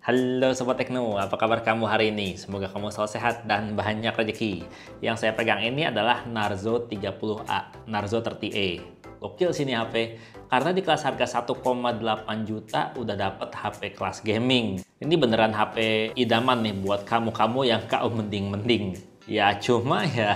Halo Sobat Tekno, apa kabar kamu hari ini? Semoga kamu selalu sehat dan banyak rezeki. Yang saya pegang ini adalah Narzo 30A, Narzo 30A. Gokil sini HP, karena di kelas harga 1,8 juta udah dapet HP kelas gaming. Ini beneran HP idaman nih buat kamu-kamu yang kaum mending-mending. Ya cuma ya,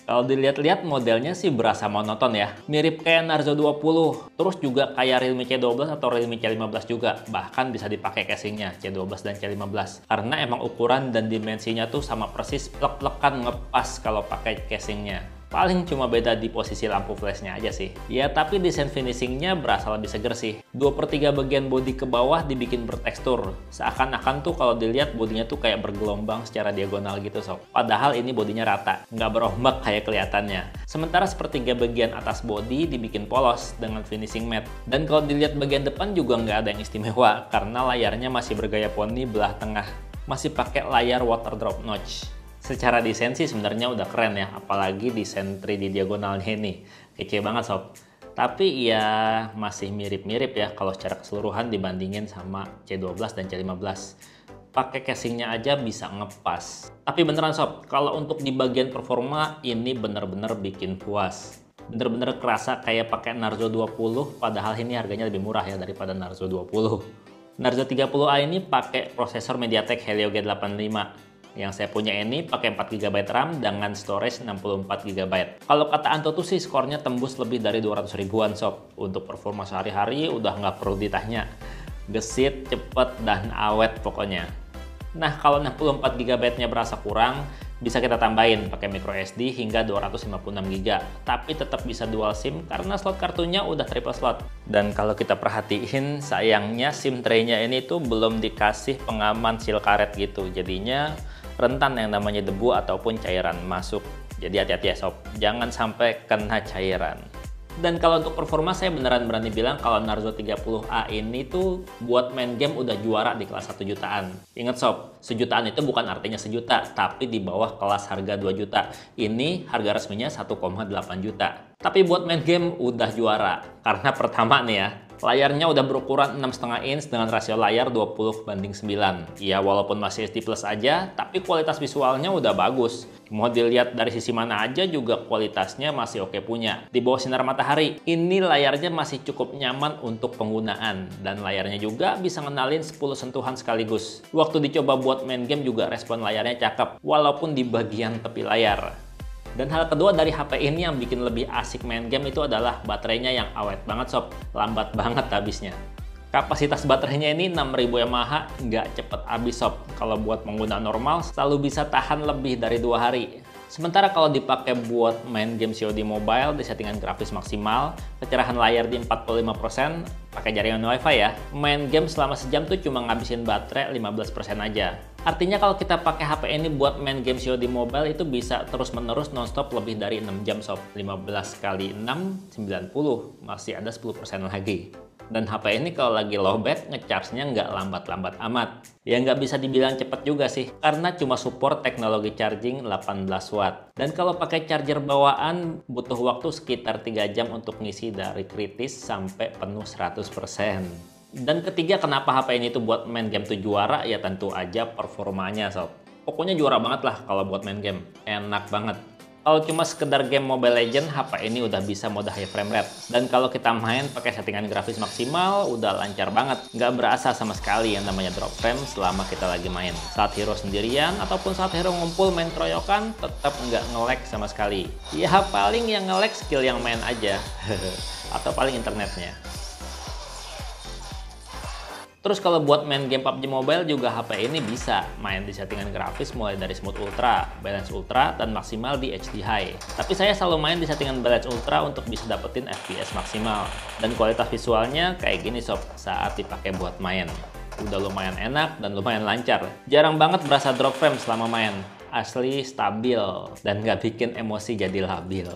kalau dilihat-lihat modelnya sih berasa monoton ya. Mirip kayak Narzo 20, terus juga kayak Realme C12 atau Realme C15 juga. Bahkan bisa dipakai casingnya C12 dan C15. Karena emang ukuran dan dimensinya tuh sama persis, plek-plekan ngepas kalau pakai casingnya. Paling cuma beda di posisi lampu flashnya aja sih. Ya tapi desain finishingnya berasa lebih seger sih. 2/3 bagian bodi ke bawah dibikin bertekstur. Seakan-akan tuh kalau dilihat bodinya tuh kayak bergelombang secara diagonal gitu sob. Padahal ini bodinya rata, nggak berombak kayak kelihatannya. Sementara sepertiga bagian atas bodi dibikin polos dengan finishing matte. Dan kalau dilihat bagian depan juga nggak ada yang istimewa karena layarnya masih bergaya poni belah tengah. Masih pakai layar water drop notch. Secara desain sih sebenarnya udah keren ya, apalagi desain 3D diagonalnya ini. Kece banget sob. Tapi ya masih mirip-mirip ya kalau secara keseluruhan dibandingin sama C12 dan C15. Pakai casingnya aja bisa ngepas. Tapi beneran sob, kalau untuk di bagian performa ini bener-bener bikin puas. Bener-bener kerasa kayak pakai Narzo 20, padahal ini harganya lebih murah ya daripada Narzo 20. Narzo 30A ini pakai prosesor MediaTek Helio G85. Yang saya punya ini pakai 4 GB RAM dengan storage 64 GB. Kalau kata Antutu sih skornya tembus lebih dari 200 ribuan sob. Untuk performa sehari-hari udah nggak perlu ditanya. Gesit, cepet, dan awet pokoknya. Nah kalau 64 GB-nya berasa kurang, bisa kita tambahin pakai micro SD hingga 256 GB. Tapi tetap bisa dual SIM karena slot kartunya udah triple slot. Dan kalau kita perhatiin, sayangnya SIM tray-nya ini tuh belum dikasih pengaman seal karet gitu. Jadinya rentan yang namanya debu ataupun cairan masuk. Jadi hati-hati ya sob, jangan sampai kena cairan. Dan kalau untuk performa saya beneran berani bilang kalau Narzo 30A ini tuh buat main game udah juara di kelas 1 jutaan. Ingat sob, sejutaan itu bukan artinya sejuta, tapi di bawah kelas harga 2 juta. Ini harga resminya 1,8 juta. Tapi buat main game udah juara. Karena pertama nih ya, layarnya udah berukuran 6,5 inch dengan rasio layar 20:9. Ya walaupun masih SD Plus aja, tapi kualitas visualnya udah bagus. Mau dilihat dari sisi mana aja juga kualitasnya masih oke punya. Di bawah sinar matahari, ini layarnya masih cukup nyaman untuk penggunaan. Dan layarnya juga bisa ngenalin 10 sentuhan sekaligus. Waktu dicoba buat main game juga respon layarnya cakep, walaupun di bagian tepi layar. Dan hal kedua dari HP ini yang bikin lebih asik main game itu adalah baterainya yang awet banget sob, lambat banget habisnya. Kapasitas baterainya ini 6000 mAh, nggak cepet habis sob. Kalau buat pengguna normal selalu bisa tahan lebih dari 2 hari. Sementara kalau dipakai buat main game COD mobile di settingan grafis maksimal, kecerahan layar di 45%, pakai jaringan WiFi ya, main game selama sejam tuh cuma ngabisin baterai 15% aja. Artinya kalau kita pakai HP ini buat main game COD mobile itu bisa terus-menerus nonstop lebih dari 6 jam sob. 15 kali 6, 90, masih ada 10% lagi. Dan HP ini kalau lagi lowbat ngecharge-nya nggak lambat-lambat amat. Ya nggak bisa dibilang cepet juga sih, karena cuma support teknologi charging 18 watt. Dan kalau pakai charger bawaan butuh waktu sekitar 3 jam untuk ngisi dari kritis sampai penuh 100%. Dan ketiga kenapa HP ini tuh buat main game tuh juara, ya tentu aja performanya sob. Pokoknya juara banget lah kalau buat main game, enak banget. Kalau cuma sekedar game Mobile Legends, HP ini udah bisa mode high frame rate. Dan kalau kita main pakai settingan grafis maksimal, udah lancar banget. Nggak berasa sama sekali yang namanya drop frame selama kita lagi main. Saat hero sendirian, ataupun saat hero ngumpul main keroyokan, tetap nggak nge-lag sama sekali. Ya paling yang nge-lag skill yang main aja. Atau paling internetnya. Terus kalau buat main game PUBG Mobile juga HP ini bisa main di settingan grafis mulai dari Smooth Ultra, Balance Ultra, dan maksimal di HD High. Tapi saya selalu main di settingan Balance Ultra untuk bisa dapetin FPS maksimal. Dan kualitas visualnya kayak gini sob saat dipakai buat main. Udah lumayan enak dan lumayan lancar. Jarang banget berasa drop frame selama main. Asli stabil dan nggak bikin emosi jadi labil.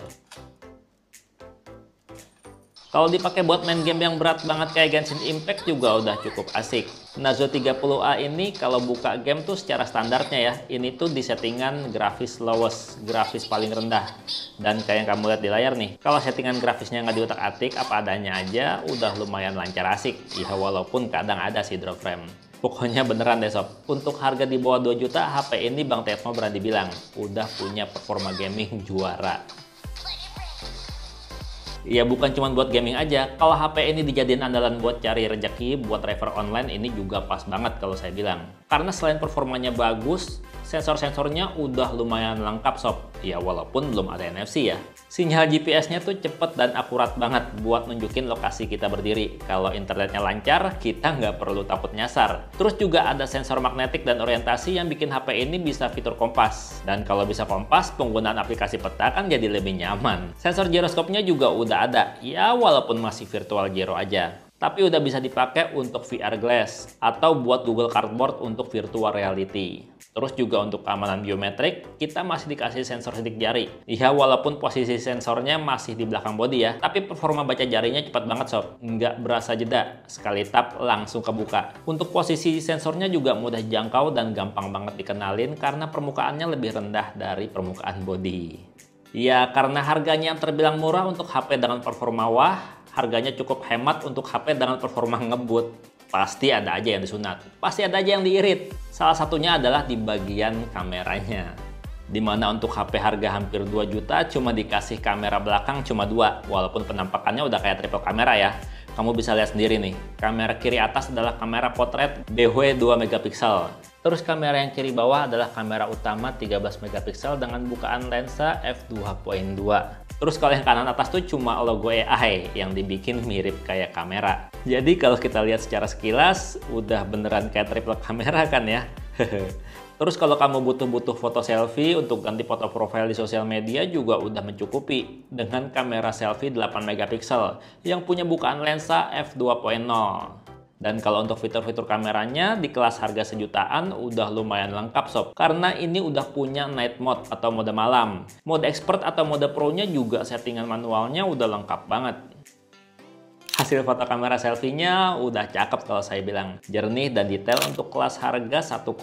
Kalau dipakai buat main game yang berat banget kayak Genshin Impact juga udah cukup asik. Narzo 30A ini kalau buka game tuh secara standarnya ya, ini tuh di settingan grafis lowest, grafis paling rendah. Dan kayak yang kamu lihat di layar nih, kalau settingan grafisnya nggak diutak-atik apa adanya aja, udah lumayan lancar asik. Ya walaupun kadang ada sih drop frame. Pokoknya beneran deh sob, untuk harga di bawah 2 juta, HP ini Bang Tecno berani bilang, udah punya performa gaming juara. Ya bukan cuma buat gaming aja, kalau HP ini dijadiin andalan buat cari rezeki, buat driver online ini juga pas banget kalau saya bilang. Karena selain performanya bagus, sensor-sensornya udah lumayan lengkap sob. Ya walaupun belum ada NFC ya. Sinyal GPS-nya tuh cepet dan akurat banget buat nunjukin lokasi kita berdiri. Kalau internetnya lancar, kita nggak perlu takut nyasar. Terus juga ada sensor magnetik dan orientasi yang bikin HP ini bisa fitur kompas. Dan kalau bisa kompas, penggunaan aplikasi peta kan jadi lebih nyaman. Sensor giroskopnya juga udah ada, ya walaupun masih virtual gyro aja. Tapi udah bisa dipakai untuk VR Glass atau buat Google Cardboard untuk virtual reality. Terus juga untuk keamanan biometrik, kita masih dikasih sensor sidik jari. Ya walaupun posisi sensornya masih di belakang bodi ya, tapi performa baca jarinya cepat banget sob. Nggak berasa jeda, sekali tap langsung kebuka. Untuk posisi sensornya juga mudah jangkau dan gampang banget dikenalin karena permukaannya lebih rendah dari permukaan bodi. Ya karena harganya yang terbilang murah untuk HP dengan performa wah, harganya cukup hemat untuk HP dengan performa ngebut. Pasti ada aja yang disunat, pasti ada aja yang diirit. Salah satunya adalah di bagian kameranya. Dimana untuk HP harga hampir 2 juta cuma dikasih kamera belakang cuma 2, walaupun penampakannya udah kayak triple kamera ya. Kamu bisa lihat sendiri nih, kamera kiri atas adalah kamera potret BW 2 megapiksel. Terus kamera yang kiri bawah adalah kamera utama 13 megapiksel dengan bukaan lensa f2.2. Terus kalau yang kanan atas tuh cuma logo AI yang dibikin mirip kayak kamera. Jadi kalau kita lihat secara sekilas, udah beneran kayak triple kamera kan ya. Terus kalau kamu butuh foto selfie untuk ganti foto profil di sosial media juga udah mencukupi dengan kamera selfie 8 megapiksel yang punya bukaan lensa f2.0. Dan kalau untuk fitur-fitur kameranya di kelas harga sejutaan udah lumayan lengkap sob. Karena ini udah punya night mode atau mode malam. Mode expert atau mode pro-nya juga settingan manualnya udah lengkap banget. Hasil foto kamera selfie-nya udah cakep kalau saya bilang. Jernih dan detail untuk kelas harga 1,8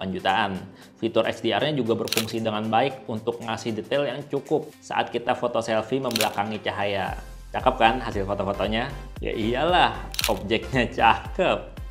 jutaan. Fitur HDR-nya juga berfungsi dengan baik untuk ngasih detail yang cukup saat kita foto selfie membelakangi cahaya. Cakep kan hasil foto-fotonya? Ya iyalah, objeknya cakep.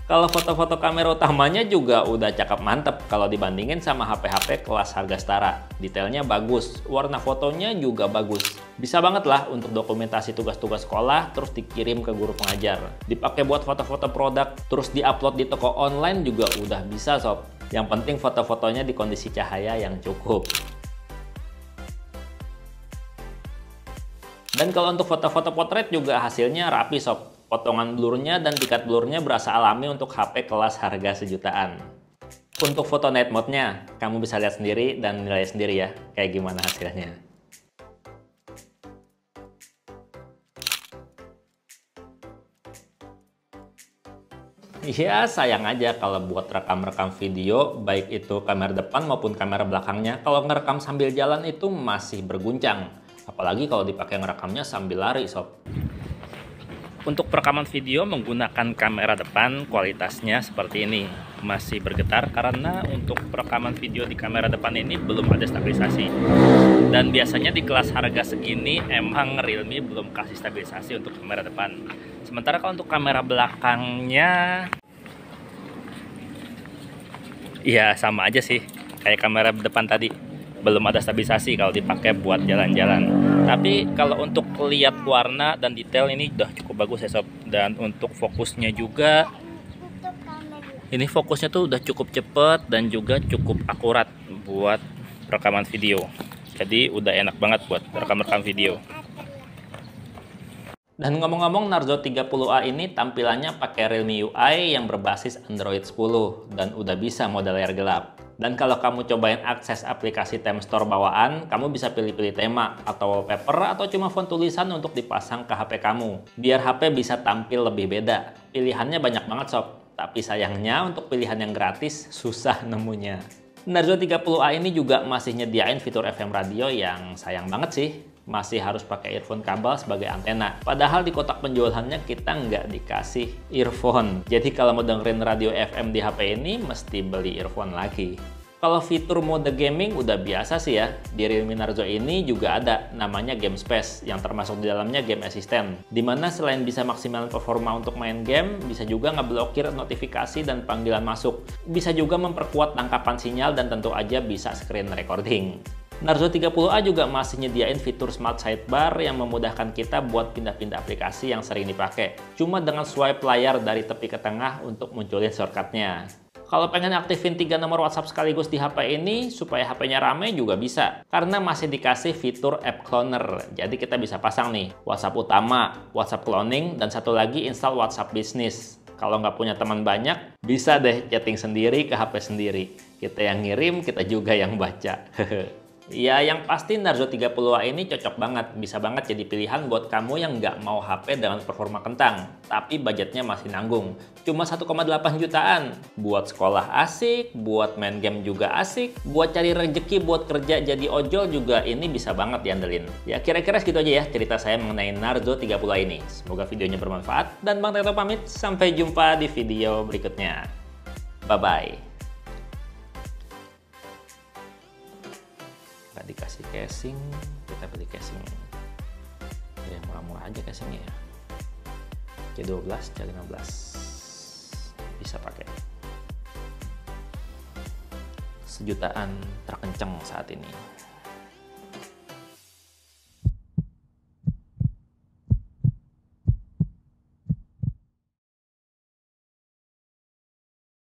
Kalau foto-foto kamera utamanya juga udah cakep mantep kalau dibandingin sama HP-HP kelas harga setara. Detailnya bagus, warna fotonya juga bagus. Bisa banget lah untuk dokumentasi tugas-tugas sekolah, terus dikirim ke guru pengajar. Dipakai buat foto-foto produk, terus diupload di toko online juga udah bisa sob. Yang penting foto-fotonya di kondisi cahaya yang cukup. Dan kalau untuk foto-foto potret juga hasilnya rapi sob. Potongan blurnya dan tingkat blurnya berasa alami untuk HP kelas harga sejutaan. Untuk foto night mode-nya, kamu bisa lihat sendiri dan nilai sendiri ya, kayak gimana hasilnya. Ya sayang aja kalau buat rekam-rekam video, baik itu kamera depan maupun kamera belakangnya, kalau ngerekam sambil jalan itu masih berguncang. Apalagi kalau dipakai ngerekamnya sambil lari sob. Untuk perekaman video menggunakan kamera depan kualitasnya seperti ini. Masih bergetar karena untuk perekaman video di kamera depan ini belum ada stabilisasi. Dan biasanya di kelas harga segini emang Realme belum kasih stabilisasi untuk kamera depan. Sementara kalau untuk kamera belakangnya, ya sama aja sih kayak kamera depan tadi. Belum ada stabilisasi kalau dipakai buat jalan-jalan. Tapi kalau untuk lihat warna dan detail ini udah cukup bagus ya sob. Dan untuk fokusnya juga, ini fokusnya tuh udah cukup cepet dan juga cukup akurat buat rekaman video. Jadi udah enak banget buat rekam-rekam video. Dan ngomong-ngomong, Narzo 30A ini tampilannya pakai Realme UI yang berbasis Android 10 dan udah bisa mode layar gelap. Dan kalau kamu cobain akses aplikasi Theme Store bawaan, kamu bisa pilih-pilih tema atau wallpaper atau cuma font tulisan untuk dipasang ke HP kamu. Biar HP bisa tampil lebih beda. Pilihannya banyak banget sob, tapi sayangnya untuk pilihan yang gratis susah nemunya. Narzo 30A ini juga masih nyediain fitur FM radio yang sayang banget sih. Masih harus pakai earphone kabel sebagai antena. Padahal di kotak penjualannya kita nggak dikasih earphone. Jadi kalau mau dengerin radio FM di HP ini, mesti beli earphone lagi. Kalau fitur mode gaming udah biasa sih ya. Di Realme Narzo ini juga ada namanya Game Space yang termasuk di dalamnya Game Assistant. Dimana selain bisa maksimalkan performa untuk main game, bisa juga ngeblokir notifikasi dan panggilan masuk. Bisa juga memperkuat tangkapan sinyal dan tentu aja bisa screen recording. Narzo 30A juga masih nyediain fitur Smart Sidebar yang memudahkan kita buat pindah-pindah aplikasi yang sering dipakai. Cuma dengan swipe layar dari tepi ke tengah untuk munculin shortcutnya. Kalau pengen aktifin 3 nomor WhatsApp sekaligus di HP ini, supaya HP-nya rame juga bisa. Karena masih dikasih fitur App Cloner. Jadi kita bisa pasang nih, WhatsApp utama, WhatsApp cloning, dan satu lagi install WhatsApp Business. Kalau nggak punya teman banyak, bisa deh chatting sendiri ke HP sendiri. Kita yang ngirim, kita juga yang baca. Ya, yang pasti Narzo 30A ini cocok banget. Bisa banget jadi pilihan buat kamu yang nggak mau HP dengan performa kentang, tapi budgetnya masih nanggung. Cuma 1,8 jutaan. Buat sekolah asik, buat main game juga asik, buat cari rezeki buat kerja jadi ojol juga ini bisa banget diandelin. Ya, kira-kira segitu aja ya cerita saya mengenai Narzo 30A ini. Semoga videonya bermanfaat, dan Bang Teto pamit. Sampai jumpa di video berikutnya. Bye-bye. Dikasih casing, kita beli casing yang murah-murah aja casingnya ya. C12, C15 bisa pakai. Sejutaan terkencang saat ini.